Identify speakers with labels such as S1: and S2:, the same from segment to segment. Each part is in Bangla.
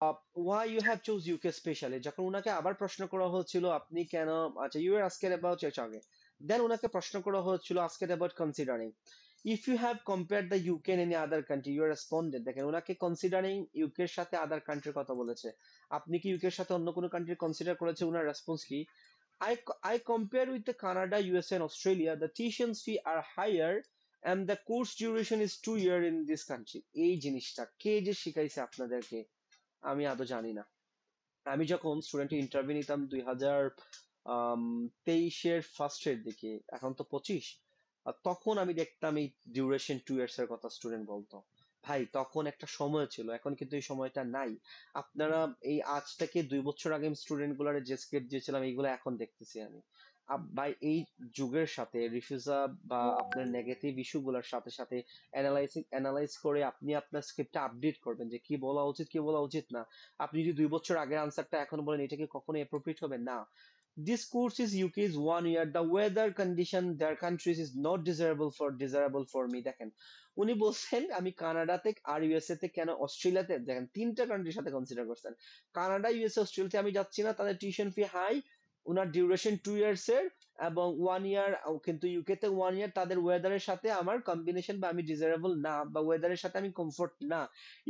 S1: Y you have choose UK specially, যখন ওনাকে আবার প্রশ্ন করা হচ্ছিল আপনি কেন, আচ্ছা ইউ আর আস্কেড অ্যাবাউট আগে, দেন ওনাকে প্রশ্ন করা হচ্ছিল asked about considering if you have compare the UK and any other country you responded. দেখেন ওনাকে কনসিডারিং ইউকে এর সাথে আদার কান্ট্রির কথা বলেছে, আপনি কি ইউকে এর সাথে অন্য কোনো কান্ট্রি কনসিডার করেছে, ওনার রেসপন্স কি? I compare with the Canada, USA, and Australia. The tuition fee are higher, and the course duration is 2 year in this country. এই জিনিসটা কে যে শিখাইছে আপনাদেরকে আমি আদৌ জানি না। আমি যখন স্টুডেন্ট ইন্টারভিউ নিতাম 2023-এর ফার্স্টের দিকে, এখন তো 25, আর তখন আমি দেখতাম এই ডিউরেশন 2 ইয়ার্স এর কথা স্টুডেন্ট বলতো। ভাই তখন একটা সময় ছিল, এখন কিন্তু এই সময়টা নাই। আপনারা এই আজ থেকে 2 বছর আগে স্টুডেন্ট গুলার যে স্ক্রিপ্ট দিয়েছিলাম এইগুলো এখন দেখতেছি আমি। ভাই এই যুগের সাথে রিফিউজা বা আপনার নেগেটিভ ইস্যু গুলার সাথে সাথে অ্যানালাইজ করে আপনি আপনার স্ক্রিপ্টটা আপডেট করবেন যে কি বলা উচিত কি বলা উচিত না। আপনি যদি 2 বছর আগের আনসারটা এখন বলেন এটা কি কখনো অ্যাপ্রোপ্রিয়েট হবে না। This course is UK's 1 year. The weather condition their countries is not desirable for me. দেখেন উনি বলছেন আমি কানাডাতে আর ইউএসএ তে কেন অস্ট্রেলিয়াতে, দেখেন তিনটা কান্ট্রির সাথে কনসিডার করছেন। কানাডা ইউএসএ অস্ট্রেলিয়াতে আমি যাচ্ছি না, তাদের টিউশন ফি হাই, ওনার ডিউরেশন 2 ইয়ার্স এর এবং 1 ইয়ার, কিন্তু ইউকে তে 1 ইয়ার, তাদের ওয়েদারের সাথে আমার কম্বিনেশন বা আমি ডিজারেবল না বা ওয়েদারের সাথে আমি কমফোর্ট না।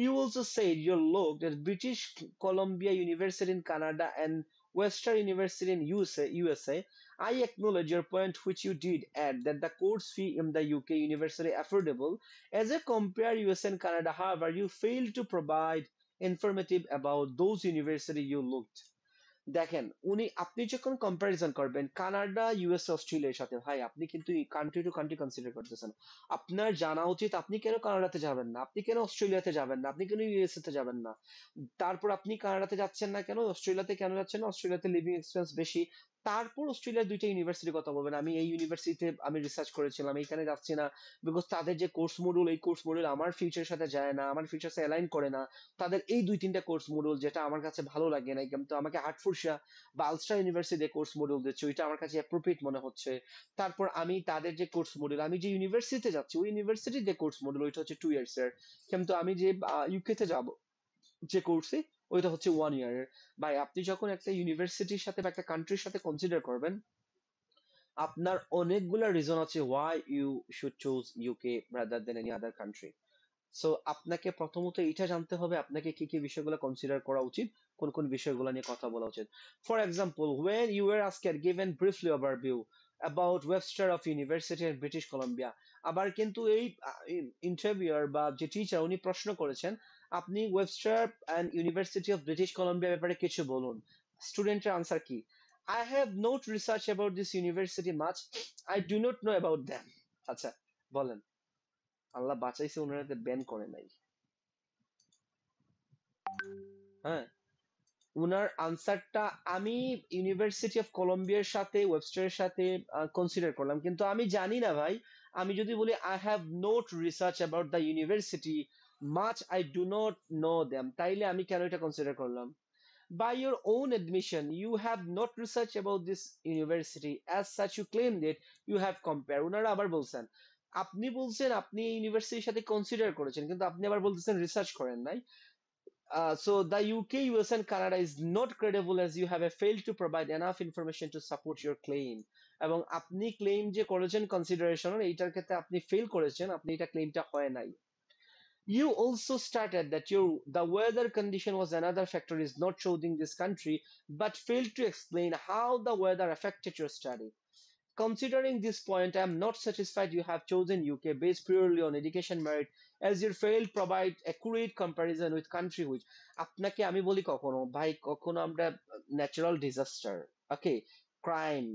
S1: You also said your look that British Columbia University in Canada and Western University in USA. I acknowledge your point, which you did add that the course fee in the UK university affordable as a compare US and Canada. However, you failed to provide informative about those university you looked. দেখেন উনি, আপনি যখন কম্পারিজন করবেন কানাডা ইউএস অস্ট্রেলিয়ার সাথে, ভাই আপনি কিন্তু কান্ট্রি টু কান্ট্রি কনসিডার করতেছেন। আপনার জানা উচিত আপনি কেন কানাডাতে যাবেন না, আপনি কেন অস্ট্রেলিয়াতে যাবেন না, আপনি কেন ইউএসএ তে যাবেন না। তারপর আপনি কানাডাতে যাচ্ছেন না কেন, অস্ট্রেলিয়াতে কেন যাচ্ছেন না, অস্ট্রেলিয়াতে লিভিং এক্সপেন্স বেশি। তারপর অস্ট্রেলিয়ার দুইটা ইউনিভার্সিটি কথা বলবেন, আমি এই ইউনিভার্সিটিতে আমি রিসার্চ করেছিলাম এইখানে যাচ্ছি না, বিকজ তাদের যে কোর্স মডিউল এই কোর্স মডিউল আমার ফিউচারের সাথে যায় না, আমার ফিউচার সাথে অ্যালাইন করে না। তাদের এই 2-3টা কোর্স মডিউল যেটা আমার কাছে ভালো লাগে না, কিন্তু আমাকে হার্টফোর্ড বা আলস্টার ইউনিভার্সিটি কোর্স মডিউল দিচ্ছে ওইটা আমার কাছে অ্যাপ্রোপ্রিয়েট মনে হচ্ছে। তারপর আমি তাদের যে কোর্স মডিউল, আমি যে ইউনিভার্সিটিতে যাচ্ছি ওই ইউনিভার্সিটির যে কোর্স মডিউল ওইটা হচ্ছে 2 ইয়ার্স এর, কিন্তু আমি যে ইউকে তে যাব যে কোর্সে ওইটা হচ্ছে 1 ইয়ারের। ভাই আপনি যখন একটা ইউনিভার্সিটির সাথে বা একটা কান্ট্রির সাথে কনসিডার করবেন, আপনার অনেকগুলা রিজন আছে why you should choose UK rather than any other country. So আপনাকে প্রথমত এটা জানতে হবে আপনাকে কি কি বিষয়গুলো কনসিডার করা উচিত, কোন কোন বিষয়গুলো নিয়ে কথা বলা উচিত। For example, when you were asked given briefly overview about Webster of University and British Columbia, আবার কিন্তু এই ইন্টারভিউয়ার বা যে টিচার উনি প্রশ্ন করেছেন আপনি Webster and university of British Columbia ব্যাপারে কিছু বলুন, স্টুডেন্টের আনসার কি? I have not researched about this university much. I do not know about them. আচ্ছা বলেন, আল্লাহ বাঁচাইছে ওনারা ব্যান করে নাই। হ্যাঁ, উনার আনসারটা আমি ইউনিভার্সিটি অফ কলম্বিয়ার সাথে ওয়েবস্টারের সাথে কনসিডার করলাম, কিন্তু আমি জানি না ভাই। আমি যদি বলি I have note research about the university much, I do not know them, তাইলে আমি কেন এটা কনসিডার করলাম? By your own admission, you have not researched about this university. As such, you claimed it. You have compared. ওনারা আবার বলছেন, আপনি বলছেন আপনি ইউনিভার্সিটির সাথে কনসিডার করেছেন, কিন্তু আপনি আবার বলতেছেন রিসার্চ করেন নাই। So the UK, US, and Canada is not credible as you have failed to provide enough information to support your claim. এবং আপনি ক্লেম যে করেছেন কনসিডারেশন এইটার ক্ষেত্রে আপনি ফেল করেছেন, আপনি এটা ক্লেমটা হয় নাই। You also stated that the weather condition was another factor is not choosing this country, but failed to explain how the weather affected your study. Considering this point, I am not satisfied you have chosen UK based purely on education merit as you failed provide accurate comparison with country which, আপনাকে আমি বলি কখনো ভাই কখনো আমরা ন্যাচারাল ডিজাস্টার, ওকে, ক্রাইম,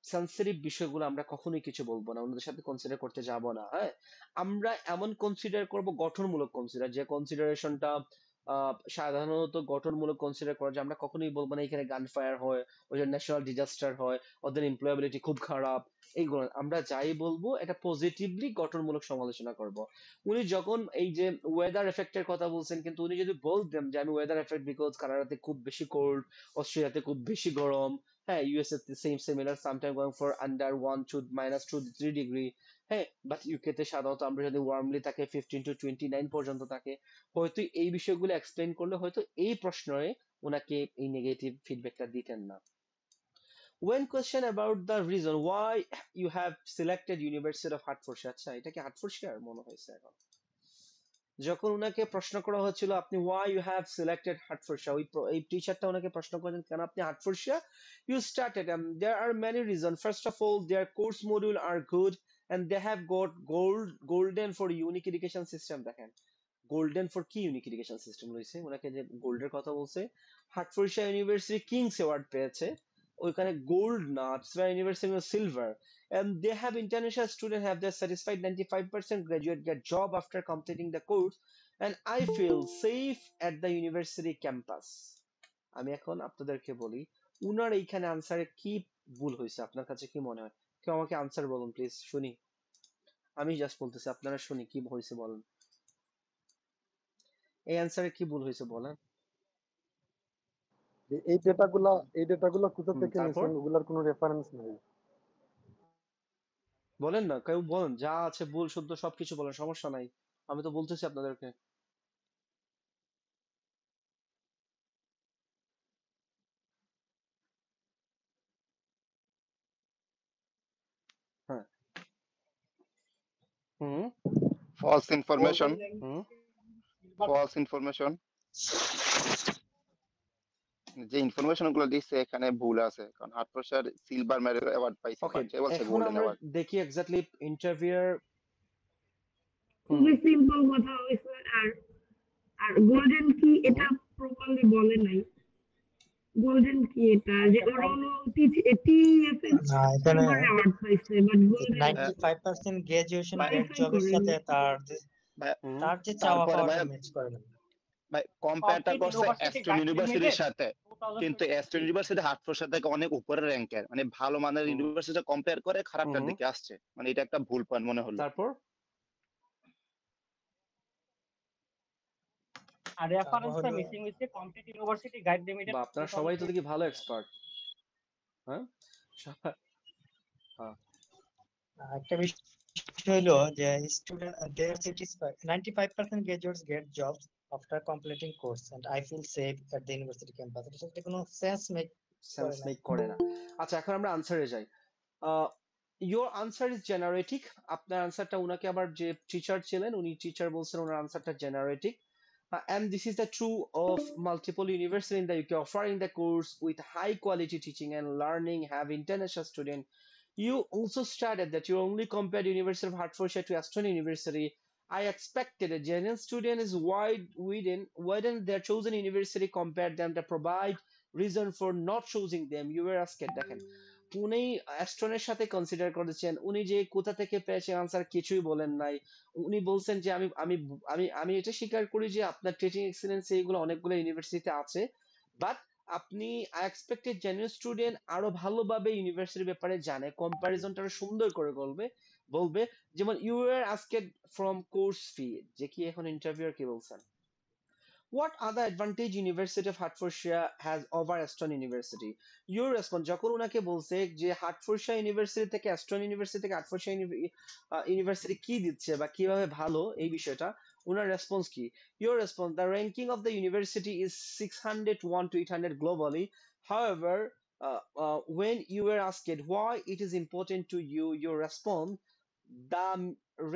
S1: সেন্সিটিভ বিষয়গুলো আমরা কখনোই কিছু বলবো না, ওনাদের সাথে কনসিডার করতে যাব না। হ্যাঁ, আমরা এমন কনসিডার করব গঠনমূলক কনসিডার, যে কনসিডারেশনটা সাধারণত গঠনমূলক কনসিডার করা, যে আমরা কখনোই বলবো না এখানে গান ফায়ার হয়, ওই ন্যাশনাল ডিজাস্টার হয়, ওদের এমপ্লয়াবিলিটি খুব খারাপ। এইগুলো আমরা যাই বলবো এটা পজিটিভলি গঠনমূলক সমালোচনা করব। উনি যখন এই যে ওয়েদার এফেক্টের কথা বলছেন, কিন্তু উনি যদি বলতেন যে আমি ওয়েদার এফেক্ট বিকজ কানাডাতে খুব বেশি কোল্ড, অস্ট্রেলিয়াতে খুব বেশি গরম, হ্যাঁ USA same similar sometime going for under 1 to -2 to 3 degree, হ্যাঁ, বাট ইউকে তে সাধারণত আমরা যদি ওয়ার্মলি তাকে 15 to 29 পর্যন্ত থাকে, হয়তো এই বিষয়গুলো এক্সপ্লেন করলে হয়তো এই প্রশ্নে ওনাকে এই নেগেটিভ ফিডব্যাকটা দিতেন না। When question about the reason why you have selected University of Hertfordshire, আচ্ছা এটা কি হার্টফোর্ডশায়ার মনে হয়েছে এখন, যখন উনাকে প্রশ্ন করা হচ্ছিল আপনি why you have selected Hertfordshire, এই টিচারটা ওনাকে প্রশ্ন করেন কেন আপনি Hertfordshire, you started there are many reasons. First of all, their course module are good and they have got golden for unique education system। দেখেন গোল্ডেন ফর কি ইউনিক এডুকেশন সিস্টেম রয়েছে, ওনাকে যে গোল্ডের কথা বলছে, হার্টফোর্ডশায়ার ইউনিভার্সিটি কিংস অ্যাওয়ার্ড পেয়েছে, ওইখানে গোল্ড না, Hertfordshire university silver, and they have international students have their satisfied 95% graduate get job after completing the course and I feel safe at the university campus। আমি এখন আপনাদেরকে বলি উনার এইখানে আনসারে কি ভুল হয়েছে, আপনার কাছে কি মনে হয়? কেউ আমাকে আনসার বলুন প্লিজ, শুনি। আমি জাস্ট বলতেছি, আপনারা শুনি কি হয়েছে বলেন, এই অ্যান্সারে কি ভুল হয়েছে বলেন।
S2: এই ডেটাগুলা কোথা থেকে
S1: তারপর
S2: নিয়েছেন? ওগুলার কোনো রেফারেন্স নাই।
S1: বলেন না, কেউ বলেন, যা আছে ভুল শুদ্ধ সবকিছু বলেন, সমস্যা নাই, আমি তো বলতেছি আপনাদেরকে। হ্যাঁ। হুম
S3: false information,
S1: হুম
S3: false information, যে ইনফরমেশন গুলো দিচ্ছে এখানে ভুল আছে, কারণ হাটপ্রসার সিলভার মেডেল অ্যাওয়ার্ড পাইছে,
S1: ওকে,
S3: বাট সে বলছে
S1: এখন
S3: গোল্ডেন
S1: আমরা
S3: অ্যাওয়ার্ড।
S1: দেখি এক্স্যাক্টলি ইন্টারভিউয়ার। হুম
S4: খুবই সিম্পল কথা হয়েছে। আর আর গোল্ডেন কি
S1: হুম
S4: এটা প্রপারলি বলে নাই। গোল্ডেন কি এটা যে ওরা হলো টিএফএস
S5: না, এখানে
S4: সিলভার অ্যাওয়ার্ড পাইছে, বাট গোল্ডেন
S5: 95% গ্রাজুয়েশন
S3: ভাই
S5: গ্রেড
S4: কোয়ালিফাই
S5: জবের
S4: করেনি।
S5: সাথে
S3: ভাই
S1: হুম
S5: তার যে চাওয়া
S3: তারপরে
S5: পাওয়াটা
S3: ভাই
S5: ম্যাচ করে না।
S3: ভাই কম্পেয়ারটা
S6: কমপ্লিট
S3: করছে
S6: ইউনিভার্সিটি
S3: অ্যাস্টন
S6: গাইড
S3: ইউনিভার্সিটির
S6: লিমিটেড
S3: সাথে, কিন্তু
S6: 2023।
S3: অ্যাস্টন ইউনিভার্সিটি হাটপ্রসাদ থেকে অনেক উপরের র্যাঙ্কের, মানে ভালো মানের
S1: হুম
S3: ইউনিভার্সিটি কম্পেয়ার করে খারাপটার
S1: হুম
S3: দিকে আসছে, মানে এটা একটা ভুল পয়েন্ট মনে হলো।
S1: তারপর
S6: আর
S5: তারপর
S6: রেফারেন্সটা
S5: হলো
S6: মিসিং হইছে কমপ্লিট ইউনিভার্সিটি গাইড লিমিটেড
S1: বা আপনারা সবাই তো দেখি ভালো এক্সপার্ট। হ্যাঁ হ্যাঁ
S5: একটা বিষয় হলো যে student they are satisfied 95% graduates get jobs after completing course and I feel safe at the university campus. এটা সাথে কোনো সেন্স মেক
S1: সেন্স
S5: করে না।
S1: মেক করে না। আচ্ছা এখন আমরা আনসারে যাই। Your answer is generic. আপনার আনসারটা উনাকে আবার যে টিচার ছিলেন উনি টিচার বলছেন ওনার আনসারটা জেনারেটিক। And this is the true of multiple universities in the UK offering the course with high quality teaching and learning have international students. You also stated that you only compared University of Hertfordshire to Aston University. I expected a genuine student is widen their chosen university compared them to provide reason for not choosing them. You were asked দেখেন উনি অ্যাস্টনের সাথে কনসিডার করেছেন, উনি যে কোথা থেকে পেয়েছেন আনসার কিছুই বলেন নাই। উনি বলছেন যে আমি আমি আমি আমি এটা স্বীকার করি যে আপনার টিচিং এক্সিলেন্স এইগুলো অনেকগুলো ইউনিভার্সিটিতে আছে, বাট আপনি আই এক্সপেক্টেড জেনুইন স্টুডেন্ট আরো ভালোভাবে ইউনিভার্সিটির ব্যাপারে জানে, কম্পারিজনটা আরো সুন্দর করে বলবে বলবে যেমন you are asked from course fee, যে কি এখন ইন্টারভিউয়ার কি বলছেন, what other advantage University of Hertfordshire has over Aston University? Your response যখন উনাকে বলছে যে হার্টফোর্ডশায়ার ইউনিভার্সিটি থেকে অ্যাস্টন ইউনিভার্সিটি থেকে হার্টফোর্ডশায়ার ইউনিভার্সিটি কি দিচ্ছে বা কিভাবে ভালো এই বিষয়টা, উনার রেসপন্স কি? Your response, the ranking of the university is 601 to 800 globally. However, when you were asked why it is important to you, your response, the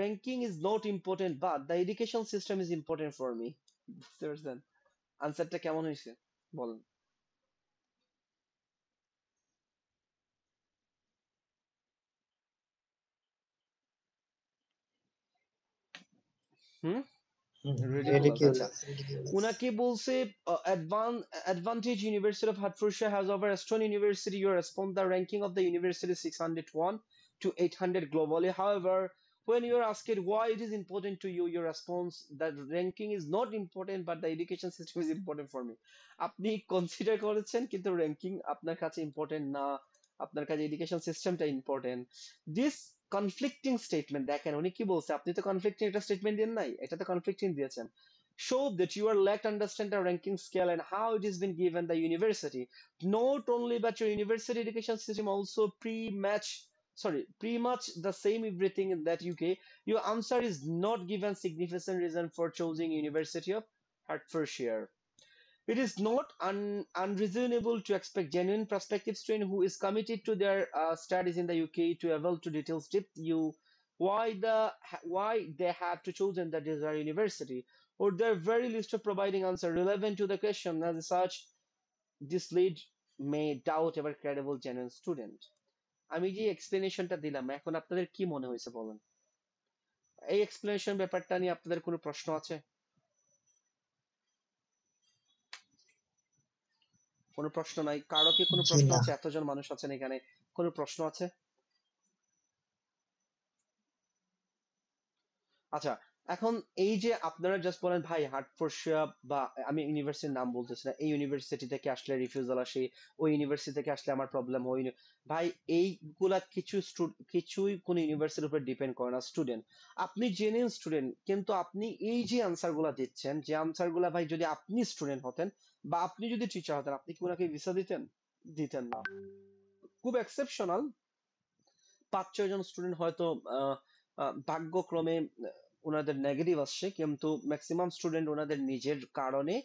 S1: ranking is not important but the education system is important for me। বুঝতে পারছেন আনসারটা কেমন হয়েছে বলেন। হুম রিডিকুলাস। আচ্ছা
S5: Ridiculous.
S1: উনাকে বলছে advantage University of Hertfordshire has over Aston University. Your response, the ranking of the university 601 to 800 globally. However, when you are asked why it is important to you, your response, that ranking is not important but the education system is important for me। আপনি কনসিডার করেছেন কিন্তু র্যাঙ্কিং আপনার কাছে ইম্পর্টেন্ট না, আপনার কাছে এডুকেশন সিস্টেমটা ইম্পর্টেন্ট। দিস কনফ্লিক্টিং স্টেটমেন্ট, দেখেন উনি কি বলছে, আপনি তো কনফ্লিক্টিং একটা স্টেটমেন্ট দেন নাই, এটা তো কনফ্লিক্টিং দিয়েছেন। Show that you are lacked understand the ranking scale and how it has been given the university. Not only but your university education system also pre-match pretty much the same everything in that UK. Your answer is not given significant reason for choosing University of Hertfordshire. It is not unreasonable to expect genuine prospective student who is committed to their studies in the UK to able to details depth you why they have to chosen the desired university, or their very least of providing answer relevant to the question. As such, this lead may doubt ever credible genuine student. আমি যে এক্সপ্লেনেশনটা দিলাম এখন আপনাদের কি মনে হয়েছে বলেন? এই এক্সপ্লেনেশন ব্যাপারটা নিয়ে আপনাদের কোনো প্রশ্ন আছে? কোনো প্রশ্ন নাই? কারো কি কোনো
S5: জি
S1: প্রশ্ন
S5: না।
S1: আছে? এতজন মানুষ আছেন এখানে, কোনো প্রশ্ন আছে? আচ্ছা, এখন এই যে আপনারা জাস্ট বলেন ভাই হার্টফোর্ডশায়ার, বা আমি ইউনিভার্সিটির নাম বলতেছি না, এই ইউনিভার্সিটি থেকে আসলে রিফিউজাল আসে, ওই ইউনিভার্সিটি থেকে আসলে আমার প্রবলেম হয়। ভাই এইগুলা কিছুই কোন ইউনিভার্সিটির উপর ডিপেন্ড করে না। স্টুডেন্ট, আপনি জেনুইন স্টুডেন্ট, কিন্তু আপনি এই যে আনসার গুলা দিচ্ছেন, যে আনসার গুলা ভাই যদি আপনি স্টুডেন্ট হতেন বা আপনি যদি টিচার হতেন, আপনি কি ওনাকে ভিসা দিতেন? দিতেন না। খুব এক্সেপশনাল 5-6 জন স্টুডেন্ট হয়তো ভাগ্যক্রমে ওনাদের নেগেটিভ আসছে, কিন্তু ম্যাক্সিমাম স্টুডেন্ট ওনাদের নিজের কারণে,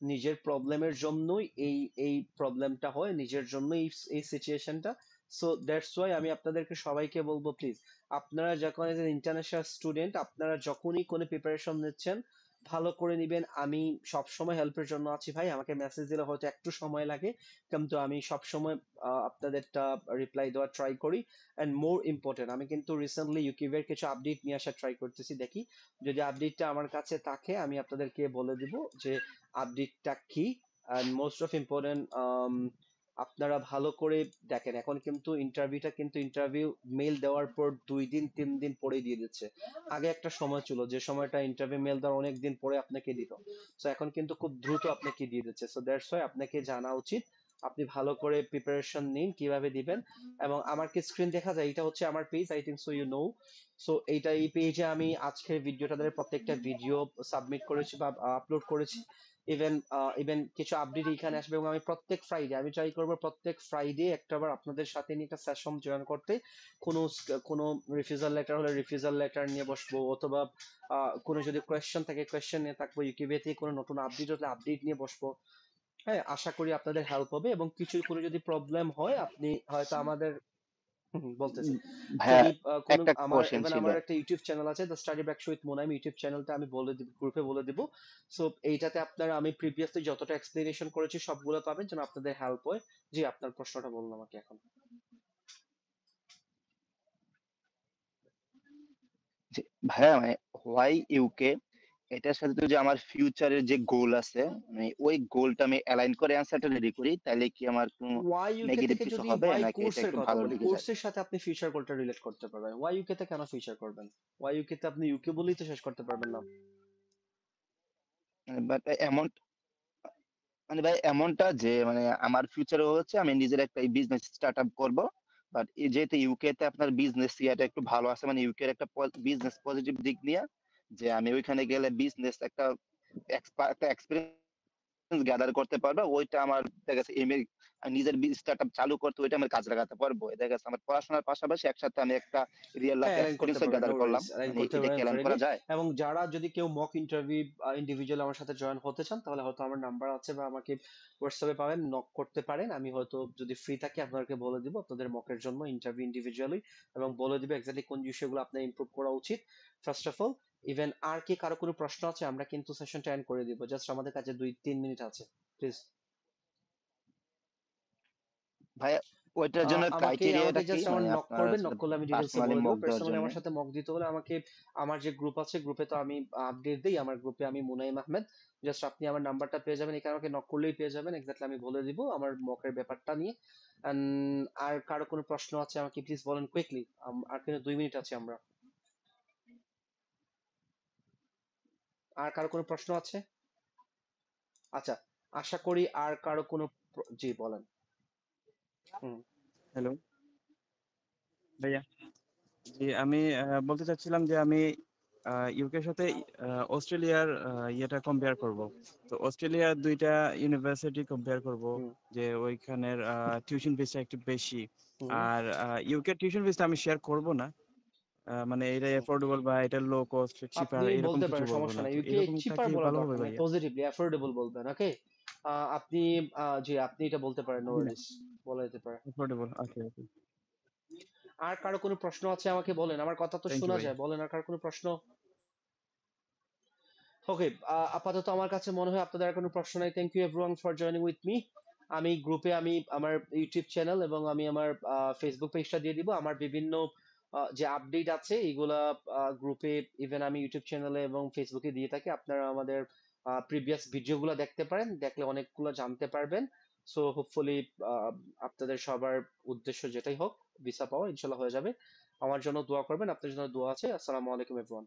S1: নিজের প্রবলেমের জন্যই এই প্রবলেমটা হয়, নিজের জন্যই এই সিচুয়েশনটা। সো দ্যাটস ওয়াই আমি আপনাদেরকে সবাইকে বলবো, প্লিজ আপনারা যখন ইন্টারন্যাশনাল স্টুডেন্ট, আপনারা যখনই কোনো প্রিপারেশন নিচ্ছেন ভালো করে নিবেন। আমি সব সময় হেল্পের জন্য আছি ভাই, আমাকে মেসেজ দিলে হয়তো একটু সময় লাগে, কিন্তু আমি সব সময় আপনাদেরটা রিপ্লাই দেওয়ার ট্রাই করি। এন্ড মোর ইম্পর্টেন্ট, আমি কিন্তু রিসেন্টলি ইউকিউবের কিছু আপডেট নিয়ে আসার ট্রাই করতেছি, দেখি যদি আপডেটটা আমার কাছে থাকে আমি আপনাদেরকে বলে দিব যে আপডেটটা কি। এন্ড মোস্ট অফ ইম্পর্টেন্ট, আপনারা ভালো করে দেখেন, এখন কিন্তু ইন্টারভিউ মেল দেওয়ার পর 2 দিন 3 দিন পরে দিয়ে দিচ্ছে। আগে একটা সময় ছিল যে সময়টা ইন্টারভিউ মেল দেওয়ার অনেক দিন পরে আপনাকে দিত, সো এখন কিন্তু খুব দ্রুত আপনাকে দিয়ে দিচ্ছে। সো দ্যাটস ওয়াই আপনাকে জানা উচিত, আপনি ভালো করে প্রিপারেশন নিন কিভাবে দিবেন। এবং আমার কি স্ক্রিন দেখা যায়? এটা হচ্ছে আমার page, I think so you know. So এই পেজে আমি আজকের ভিডিওটাদের প্রত্যেকটা ভিডিও সাবমিট করেছি বা আপলোড করেছি। ইভেন কিছু আপডেট এখানে আসবে, এবং আমি প্রত্যেক ফ্রাইডে আমি ট্রাই করবো প্রত্যেক ফ্রাইডে একটাবার আপনাদের সাথে নিয়ে একটা সেশন জয়েন করতে। কোনো রিফিউজাল লেটার হলে রিফিউজাল লেটার নিয়ে বসবো, অথবা কোনো যদি কোয়েশ্চেন থাকে কোয়েশ্চেন নিয়ে থাকবো, ইউকিউবে থেকে কোনো নতুন আপডেট হলে আপডেট নিয়ে বসবো। হ্যাঁ, আশা করি আপনাদের হেল্প হবে, এবং কোনো যদি প্রবলেম হয় আপনি হয়তো আমাদের বলতেছি,
S3: ভাইয়া
S1: যদি কোনো
S3: একটা কোশ্চেন
S1: ইভেন
S3: ছিল।
S1: আমার একটা ইউটিউব চ্যানেল আছে, the study backs with Monaim YouTube চ্যানেলটা আমি বলে দিব, গ্রুপে বলে দিব। সো এইটাতে আপনারা আমি প্রিভিয়াসলি যতটা এক্সপ্লেনেশন করেছি সবগুলো পাবেন, যেন আপনাদের হেল্প হয়। জি, আপনার প্রশ্নটা বলুন আমাকে এখন।
S3: যে ভাইয়া মানে হোয়াই ইউকে, এটার সাথে তো যে আমার ফিউচারের যে গোল আছে, মানে ওই গোলটা আমি অ্যালাইন করে অ্যান্সারটা রেডি করি, তাহলে কি আমার কোনো
S1: ওয়াই ইউকে
S3: নেগেটিভ
S1: থেকে
S3: কিছু
S1: যদি
S3: হবে
S1: ওয়াই
S3: নাকি এটা
S1: কোর্সের
S3: একটু
S1: কথা
S3: ভালো
S1: বলি,
S3: লেগে যায়?
S1: কোর্সের সাথে আপনি ফিউচার গোলটা রিলেট করতে পারবেন। ওয়াই ইউকে তে কেন ফিউচার করবেন? ওয়াই ইউকে তে আপনি ইউকে বলেই তো শেষ করতে পারবেন না।
S3: বাট এমন মানে ভাই এমনটা যে মানে আমার ফিউচারে হচ্ছে আমি নিজের একটা বিজনেস স্টার্ট আপ করবো। বাট যেহেতু ইউকে তে আপনার বিজনেস ইয়াটা একটু ভালো আছে, মানে ইউকে এর একটা বিজনেস পজিটিভ দিক নিয়ে, যে আমি ওইখানে গেলে বিজনেস একটা একটা এক্সপিরিয়েন্স গ্যাদার করতে পারবো, ওইটা আমার দেখা গেছে নিজের স্টার্ট আপ চালু করতে ওইটা আমার কাজে লাগাতে পারবো। দেখা গেছে আমার পড়াশোনার পাশাপাশি একসাথে আমি একটা রিয়েল লাইফ
S1: হ্যাঁ, অ্যালাইন করতে
S3: এক্সপিরিয়েন্স
S1: পারবেন, নো
S3: গ্যাদার করলাম।
S1: ওয়ারিজ, অ্যালাইন
S3: মানে
S1: করতে
S3: এটা কি
S1: পারবেন
S3: অ্যালাইন
S1: ভেরি
S3: করা
S1: গুড।
S3: যায়?
S1: এবং যারা যদি কেউ মক ইন্টারভিউ ইন্ডিভিজুয়াল আমার সাথে জয়েন হতে চান, তাহলে হয়তো আমার নাম্বার আছে বা আমাকে হোয়াটসঅ্যাপে পাবেন, নক করতে পারেন। আমি হয়তো যদি ফ্রি থাকি আপনাদেরকে বলে দিব আপনাদের মকের জন্য ইন্টারভিউ ইন্ডিভিজুয়ালি, এবং বলে দিব এক্স্যাক্টলি কোন বিষয়গুলো আপনার ইমপ্রুভ করা উচিত ফার্স্ট অফ অল। ইভেন আর কি কারো কোনো প্রশ্ন আছে? আমরা কিন্তু সেশনটা এন্ড করে দিব, জাস্ট আমাদের কাছে 2-3 মিনিট আছে, প্লিজ।
S3: ভাইয়া ওইটার জন্য
S1: আমাকে
S3: ক্রাইটেরিয়াটা কি,
S1: জাস্ট আমার
S3: মানে
S1: নক
S3: আপনার
S1: করবেন, নক
S3: সাথে
S1: করলে আমি ডিটেলসে
S3: পার্সোনালি
S1: বলে দেবো।
S3: মক দেওয়ার
S1: পার্সোনালি
S3: জন্য?
S1: আমার সাথে মক দিতে হলে আমাকে, আমার যে গ্রুপ আছে গ্রুপে তো আমি আপডেট দিই, আমার গ্রুপে আমি মুনাইম আহমেদ, জাস্ট আপনি আমার নাম্বারটা পেয়ে যাবেন, এখানে আমাকে নক করলেই পেয়ে যাবেন, এক্স্যাক্টলি আমি বলে দিব আমার মকের ব্যাপারটা নিয়ে। And আর কারো কোনো প্রশ্ন আছে আমাকে প্লিজ বলেন কুইকলি, আর কিন্তু 2 মিনিট আছে আমরা। আর কারো কোনো প্রশ্ন আছে? আচ্ছা, আশা করি আর কারো কোনো জি বলেন। হুম।
S7: হ্যালো ভাইয়া, জি আমি বলতে চাচ্ছিলাম যে আমি ইউকের সাথে অস্ট্রেলিয়ার ইয়েটা কম্পেয়ার করব। তো অস্ট্রেলিয়ার দুইটা ইউনিভার্সিটি কম্পেয়ার করব,
S1: হুম
S7: যে ওইখানের টিউশন ফিসটা একটু বেশি।
S1: হুম
S7: আর ইউকে টিউশন ফিসটা আমি শেয়ার করব না, মানে এটা
S1: হুম।
S7: এফোর্ডেবল বা এটা লো কস্ট চিপার
S1: আপনি
S7: এরকম
S1: বলতে
S7: কিছু
S1: পারেন,
S7: বলবো
S1: সমস্যা
S7: না।
S1: নাই,
S7: তো
S1: ইউকে
S7: এরকমটা
S1: চিপার
S7: কি
S1: বলার
S7: ভালো হবে
S1: দরকার নেই,
S7: ভাইয়া?
S1: পজিটিভলি অ্যাফোর্ডেবল বলবেন। ওকে, আপনি জি আপনি এটা বলতে পারেন, নো
S7: জি ভাই,
S1: ওয়ারিস, বলা যেতে পারে।
S7: এফোর্ডেবল। ওকে ওকে,
S1: আর কারো কোনো প্রশ্ন আছে আমাকে বলেন, আমার কথা তো
S7: থ্যাংক ইউ
S1: শোনা
S7: ভাই।
S1: যায়, বলেন আর কারো কোনো প্রশ্ন। ওকে, আপাতত আমার কাছে মনে হয় আপনাদের আর কোনো প্রশ্ন নাই। Thank you everyone for joining with me. আমি গ্রুপে আমি আমার ইউটিউব চ্যানেল এবং আমি আমার ফেসবুক পেজটা দিয়ে দিব। আমার বিভিন্ন যে আপডেট আছে এগুলা গ্রুপে, ইভেন আমি ইউটিউব চ্যানেলে এবং ফেসবুকে দিয়ে থাকি। আপনারা আমাদের প্রিভিয়াস ভিডিওগুলো দেখতে পারেন, দেখলে অনেকগুলো জানতে পারবেন। সো হোপফুলি আপনাদের সবার উদ্দেশ্য যেটাই হোক, ভিসা পাওয়া ইনশাল্লাহ হয়ে যাবে। আমার জন্য দোয়া করবেন, আপনার জন্য দোয়া আছে। আসসালামু আলাইকুম এভরিওয়ান।